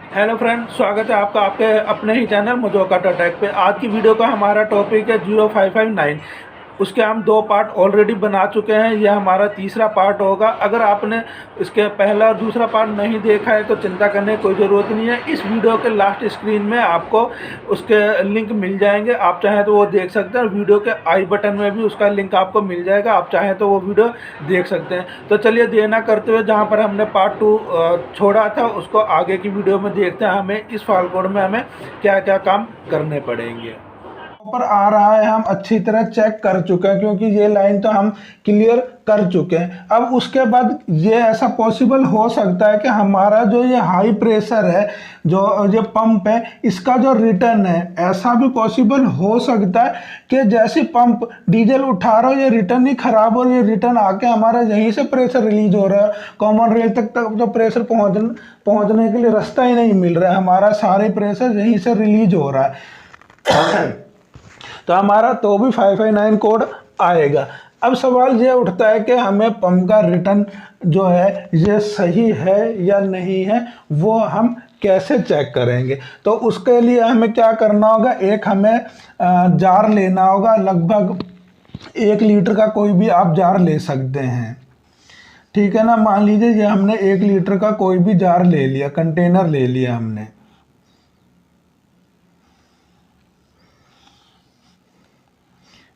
Hello friend, स्वागत है आपका आपके अपने ही चैनल मजोका टेक पे। आज की वीडियो का हमारा टॉपिक है 0559। उसके हम दो पार्ट ऑलरेडी बना चुके हैं, यह हमारा तीसरा पार्ट होगा। अगर आपने इसके पहला और दूसरा पार्ट नहीं देखा है तो चिंता करने की कोई ज़रूरत नहीं है। इस वीडियो के लास्ट स्क्रीन में आपको उसके लिंक मिल जाएंगे, आप चाहें तो वो देख सकते हैं। वीडियो के आई बटन में भी उसका लिंक आपको मिल जाएगा, आप चाहें तो वो वीडियो देख सकते हैं। तो चलिए देर ना करते हुए जहाँ पर हमने पार्ट 2 छोड़ा था उसको आगे की वीडियो में देखते हैं। हमें इस फाइल कोड में हमें क्या क्या काम करने पड़ेंगे। पर आ रहा है, हम अच्छी तरह चेक कर चुके हैं क्योंकि ये लाइन तो हम क्लियर कर चुके हैं। अब उसके बाद ये ऐसा पॉसिबल हो सकता है कि हमारा जो ये हाई प्रेशर है, जो ये पंप है, इसका जो रिटर्न है, ऐसा भी पॉसिबल हो सकता है कि जैसे पंप डीजल उठा रहा हो ये रिटर्न ही खराब हो, ये रिटर्न आके हमारा यहीं से प्रेशर रिलीज हो रहा है। कॉमन रेल तक जो प्रेशर पहुंचने के लिए रास्ता ही नहीं मिल रहा है, हमारा सारे प्रेशर यहीं से रिलीज हो रहा है। तो हमारा तो भी 559 कोड आएगा। अब सवाल ये उठता है कि हमें पंप का रिटर्न जो है ये सही है या नहीं है, वो हम कैसे चेक करेंगे। तो उसके लिए हमें क्या करना होगा, एक हमें जार लेना होगा। लगभग 1 लीटर का कोई भी आप जार ले सकते हैं, ठीक है ना। मान लीजिए ये हमने 1 लीटर का कोई भी जार ले लिया, कंटेनर ले लिया हमने।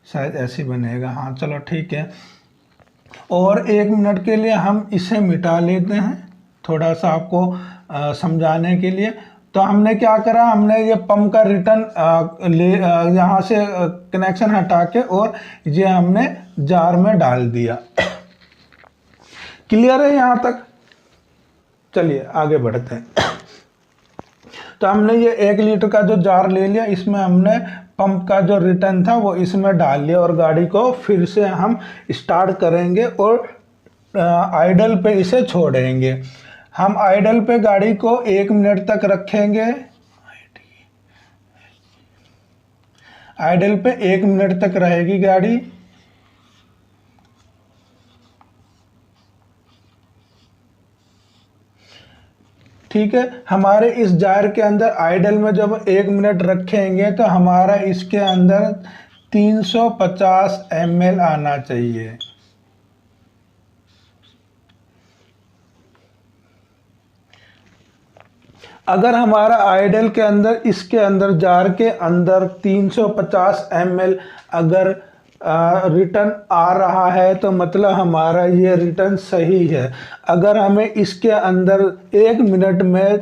शायद ऐसे बनेगा, हाँ चलो ठीक है। और 1 मिनट के लिए हम इसे मिटा लेते हैं, थोड़ा सा आपको समझाने के लिए। तो हमने क्या करा, हमने ये पंप का रिटर्न यहाँ से कनेक्शन हटा के और ये हमने जार में डाल दिया। क्लियर है यहाँ तक? चलिए आगे बढ़ते हैं। तो हमने ये 1 लीटर का जो जार ले लिया, इसमें हमने पंप का जो रिटर्न था वो इसमें डाल लिया और गाड़ी को फिर से हम स्टार्ट करेंगे और आइडल पे इसे छोड़ेंगे। हम आइडल पे गाड़ी को 1 मिनट तक रखेंगे। आइडल पे 1 मिनट तक रहेगी गाड़ी। ठीक है, हमारे इस जार के अंदर आइडल में जब 1 मिनट रखेंगे तो हमारा इसके अंदर 350 ml आना चाहिए। अगर हमारा आइडल के अंदर, इसके अंदर जार के अंदर 350 ml अगर रिटर्न आ रहा है तो मतलब हमारा ये रिटर्न सही है। अगर हमें इसके अंदर 1 मिनट में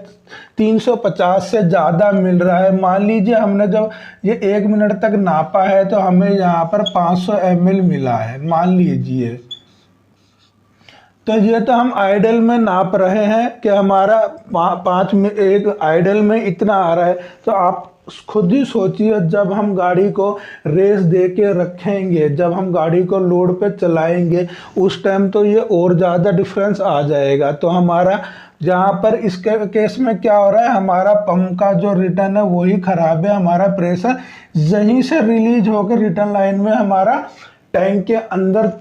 350 से ज़्यादा मिल रहा है, मान लीजिए हमने जब ये 1 मिनट तक नापा है तो हमें यहाँ पर 500 ml मिला है, मान लीजिए। तो ये तो हम आइडल में नाप रहे हैं कि हमारा 5 में एक आइडल में इतना आ रहा है। तो आप खुद ही सोचिए, जब हम गाड़ी को रेस दे के रखेंगे, जब हम गाड़ी को लोड पे चलाएंगे, उस टाइम तो ये और ज़्यादा डिफरेंस आ जाएगा। तो हमारा जहाँ पर इसके केस में क्या हो रहा है, हमारा पंप का जो रिटर्न है वही ख़राब है, हमारा प्रेशर यहीं से रिलीज होकर रिटर्न लाइन में हमारा टैंक के अंदर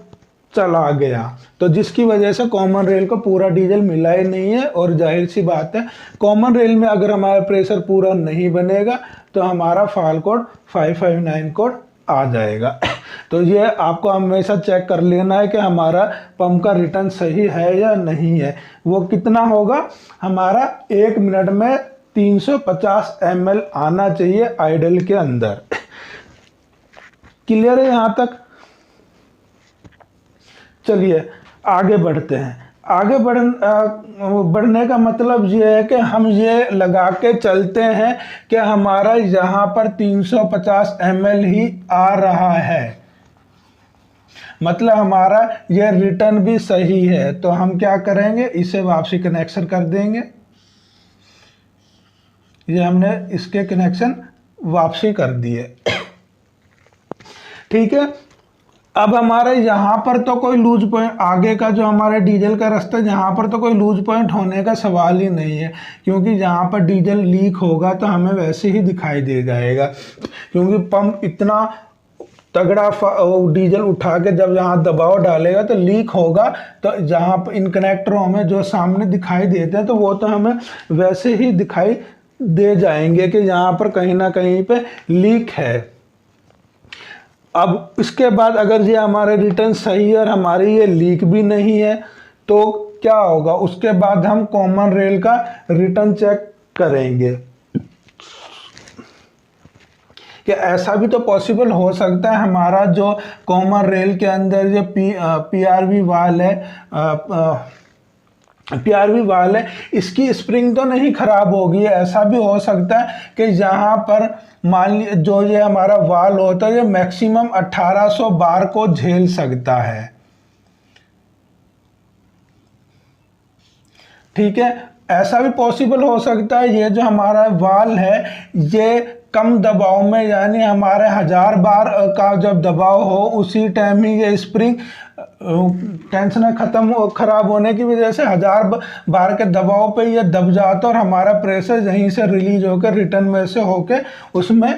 चला गया। तो जिसकी वजह से कॉमन रेल को पूरा डीजल मिला ही नहीं है। और जाहिर सी बात है, कॉमन रेल में अगर हमारा प्रेशर पूरा नहीं बनेगा तो हमारा फाइल कोड 559 कोड आ जाएगा। तो ये आपको हमेशा चेक कर लेना है कि हमारा पंप का रिटर्न सही है या नहीं है। वो कितना होगा, हमारा 1 मिनट में 350 ml आना चाहिए आइडल के अंदर। क्लियर है यहाँ तक? चलिए आगे बढ़ते हैं। आगे बढ़ने का मतलब ये है कि हम ये लगा के चलते हैं कि हमारा यहाँ पर 350 ml ही आ रहा है, मतलब हमारा ये रिटर्न भी सही है। तो हम क्या करेंगे, इसे वापसी कनेक्शन कर देंगे। ये हमने इसके कनेक्शन वापसी कर दिए, ठीक है। अब हमारे यहाँ पर तो कोई लूज पॉइंट, आगे का जो हमारा डीजल का रास्ता, यहाँ पर तो कोई लूज पॉइंट होने का सवाल ही नहीं है, क्योंकि यहाँ पर डीजल लीक होगा तो हमें वैसे ही दिखाई दे जाएगा, क्योंकि पंप इतना तगड़ा डीजल उठा के जब यहाँ दबाव डालेगा तो लीक होगा। तो जहाँ पर इन कनेक्टरों में जो सामने दिखाई देते हैं तो वो तो हमें वैसे ही दिखाई दे जाएंगे कि यहाँ पर कहीं ना कहीं पे लीक है। अब इसके बाद अगर ये हमारे रिटर्न सही है और हमारी ये लीक भी नहीं है तो क्या होगा, उसके बाद हम कॉमन रेल का रिटर्न चेक करेंगे कि ऐसा भी तो पॉसिबल हो सकता है हमारा जो कॉमन रेल के अंदर जो पीआरवी वाल है इसकी स्प्रिंग तो नहीं खराब होगी। ऐसा भी हो सकता है कि यहाँ पर मान लीजिए जो ये हमारा वाल होता है ये मैक्सिमम 1800 बार को झेल सकता है, ठीक है। ऐसा भी पॉसिबल हो सकता है ये जो हमारा वाल है ये कम दबाव में, यानी हमारे 1000 बार का जब दबाव हो उसी टाइम ही ये स्प्रिंग टेंशन खराब होने की वजह से 1000 बार के दबाव पे ये दब जाता और हमारा प्रेशर यहीं से रिलीज होकर रिटर्न में से होकर उसमें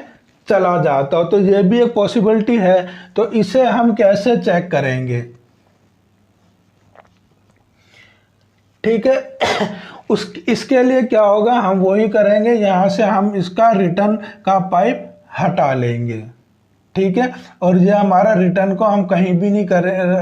चला जाता हो। तो ये भी एक पॉसिबिलिटी है। तो इसे हम कैसे चेक करेंगे, ठीक है। इसके लिए क्या होगा, हम वही करेंगे, यहाँ से हम इसका रिटर्न का पाइप हटा लेंगे, ठीक है। और ये हमारा रिटर्न को हम कहीं भी नहीं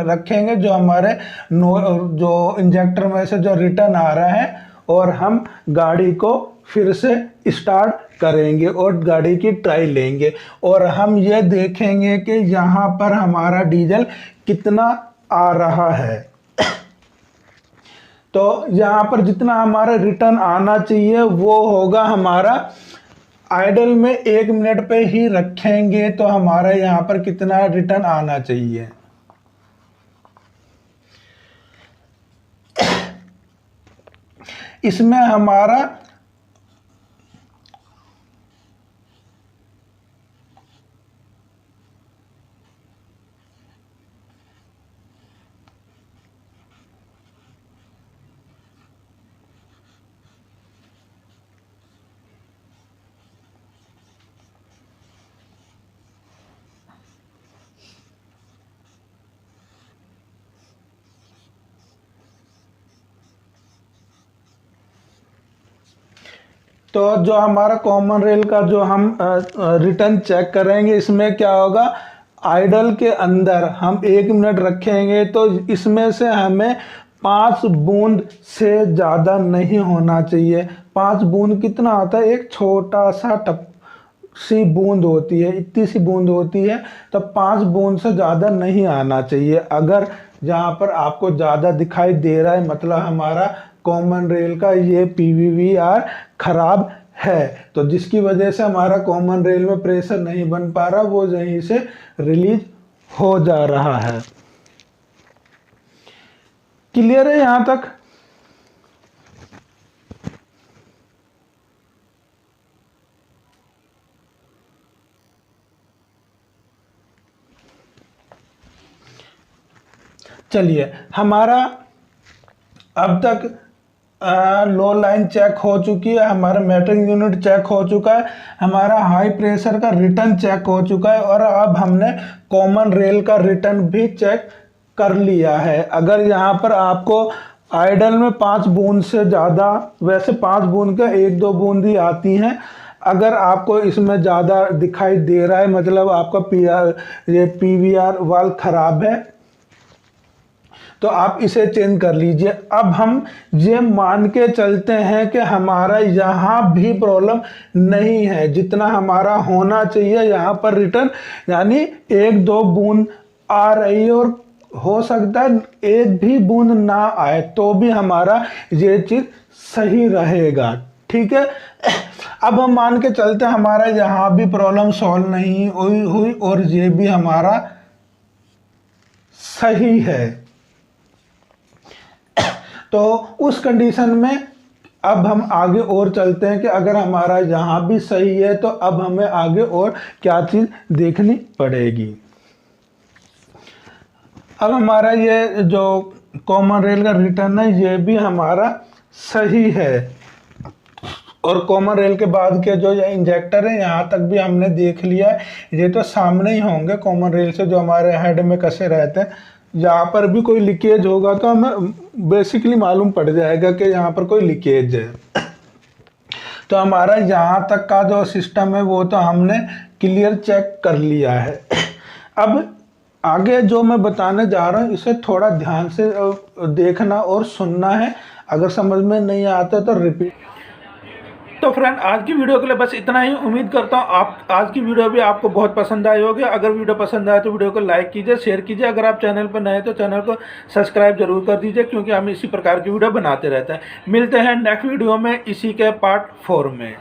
रखेंगे, जो हमारे जो इंजेक्टर में से जो रिटर्न आ रहा है, और हम गाड़ी को फिर से स्टार्ट करेंगे और गाड़ी की ट्राई लेंगे और हम ये देखेंगे कि यहाँ पर हमारा डीजल कितना आ रहा है। तो यहाँ पर जितना हमारा रिटर्न आना चाहिए वो होगा हमारा, आइडल में 1 मिनट पे ही रखेंगे तो हमारा यहाँ पर कितना रिटर्न आना चाहिए। इसमें हमारा तो जो हमारा कॉमन रेल का जो हम रिटर्न चेक करेंगे इसमें क्या होगा, आइडल के अंदर हम 1 मिनट रखेंगे तो इसमें से हमें 5 बूंद से ज़्यादा नहीं होना चाहिए। 5 बूंद कितना होता है, एक छोटा सा टप सी बूंद होती है, इतनी सी बूंद होती है, तो 5 बूंद से ज़्यादा नहीं आना चाहिए। अगर जहाँ पर आपको ज़्यादा दिखाई दे रहा है मतलब हमारा कॉमन रेल का ये पीवीवीआर खराब है, तो जिसकी वजह से हमारा कॉमन रेल में प्रेशर नहीं बन पा रहा, वो यहीं से रिलीज हो जा रहा है। क्लियर है यहाँ तक? चलिए, हमारा अब तक लो लाइन चेक हो चुकी है, हमारा मेटरिंग यूनिट चेक हो चुका है, हमारा हाई प्रेशर का रिटर्न चेक हो चुका है और अब हमने कॉमन रेल का रिटर्न भी चेक कर लिया है। अगर यहाँ पर आपको आइडल में 5 बूंद से ज़्यादा, वैसे 5 बूंद का 1-2 बूंद ही आती हैं, अगर आपको इसमें ज़्यादा दिखाई दे रहा है मतलब आपका ये पीवीआर वाल्व खराब है तो आप इसे चेंज कर लीजिए। अब हम ये मान के चलते हैं कि हमारा यहाँ भी प्रॉब्लम नहीं है, जितना हमारा होना चाहिए यहाँ पर रिटर्न, यानी 1-2 बूंद आ रही है और हो सकता है 1 भी बूंद ना आए तो भी हमारा ये चीज़ सही रहेगा, ठीक है। अब हम मान के चलते हैं हमारा यहाँ भी प्रॉब्लम सॉल्व नहीं हुई और ये भी हमारा सही है। तो उस कंडीशन में अब हम आगे और चलते हैं कि अगर हमारा यहाँ भी सही है तो अब हमें आगे और क्या चीज़ देखनी पड़ेगी। अब हमारा ये जो कॉमन रेल का रिटर्न है ये भी हमारा सही है। और कॉमन रेल के बाद के जो ये इंजेक्टर है यहाँ तक भी हमने देख लिया है, ये तो सामने ही होंगे कॉमन रेल से जो हमारे हेड में कसे रहते हैं। यहाँ पर भी कोई लीकेज होगा तो हमें बेसिकली मालूम पड़ जाएगा कि यहाँ पर कोई लीकेज है। तो हमारा यहाँ तक का जो सिस्टम है वो तो हमने क्लियर चेक कर लिया है। अब आगे जो मैं बताने जा रहा हूँ इसे थोड़ा ध्यान से देखना और सुनना है, अगर समझ में नहीं आता तो रिपीट। तो फ्रेंड आज की वीडियो के लिए बस इतना ही। उम्मीद करता हूँ आप आज की वीडियो भी आपको बहुत पसंद आई होगी। अगर वीडियो पसंद आए तो वीडियो को लाइक कीजिए, शेयर कीजिए। अगर आप चैनल पर नए हैं तो चैनल को सब्सक्राइब जरूर कर दीजिए, क्योंकि हम इसी प्रकार की वीडियो बनाते रहते हैं। मिलते हैं नेक्स्ट वीडियो में इसी के पार्ट 4 में।